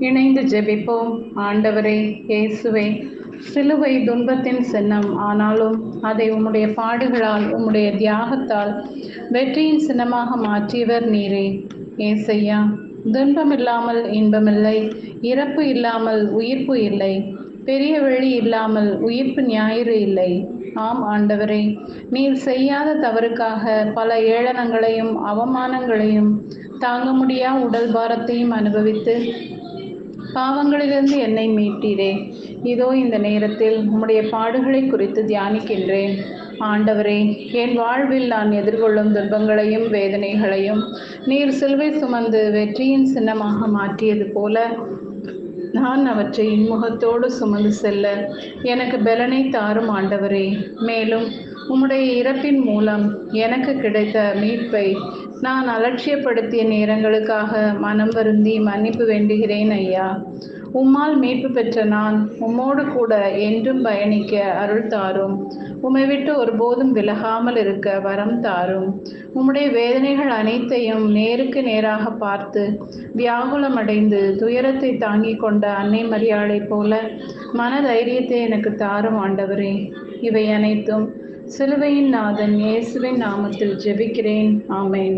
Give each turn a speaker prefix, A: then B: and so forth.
A: இணைந்து ஜெபிப்போம். ஆண்டவரே இயேசுவே, சிலுவை துன்பத்தின் சின்னம், ஆனாலும் அதை உம்முடைய பாடுகளால் உம்முடைய தியாகத்தால் வெற்றியின் சின்னமாக மாற்றியவர் நீரே. ஏசையா, துன்பம் இல்லாமல் இன்பமில்லை, இறப்பு இல்லாமல் உயிர்ப்பு இல்லை, பெரிய வெள்ளி இல்லாமல் உயிர்ப்பு ஞாயிறு இல்லை. ஆம் ஆண்டவரே, நீர் செய்யாத தவறுக்காக பல ஏளனங்களையும் அவமானங்களையும் தாங்க முடியா உடல் பாரத்தையும் அனுபவித்து பாவங்களிலிருந்து என்னை மீட்டீரே. இதோ இந்த நேரத்தில் உம்முடைய பாடுகளை குறித்து தியானிக்கின்றேன். ஆண்டவரே, என் வாழ்வில் நான் எதிர்கொள்ளும் துன்பங்களையும் வேதனைகளையும் நீர் சிலுவை சுமந்து வெற்றியின் சின்னமாக மாற்றியது போல நான் அவற்றை இன்முகத்தோடு சுமந்து செல்ல எனக்கு பலனை தாரும் ஆண்டவரே. மேலும் உம்முடைய இறப்பின் மூலம் எனக்கு கிடைத்த மீட்பை நான் அலட்சியப்படுத்திய நேரங்களுக்காக மனம் வருந்தி மன்னிப்பு வேண்டுகிறேன் ஐயா. உம்மால் மீட்பு பெற்ற நான் உம்மோடு கூட என்றும் பயணிக்க அருள் தாரும். உம்மை விட்டு ஒருபோதும் விலகாமல் இருக்க வரம் தாரும். உம்முடைய வேதனைகள் அனைத்தையும் நேருக்கு நேராக பார்த்து வியாகுலமடைந்து துயரத்தை தாங்கிக் கொண்ட அன்னை மரியாளை போல மனதைரியத்தை எனக்கு தாரும் ஆண்டவரே. இவை அனைத்தும் சிலுவையின் நாதன் இயேசுவின் நாமத்தில் ஜெபிக்கிறேன். ஆமென்.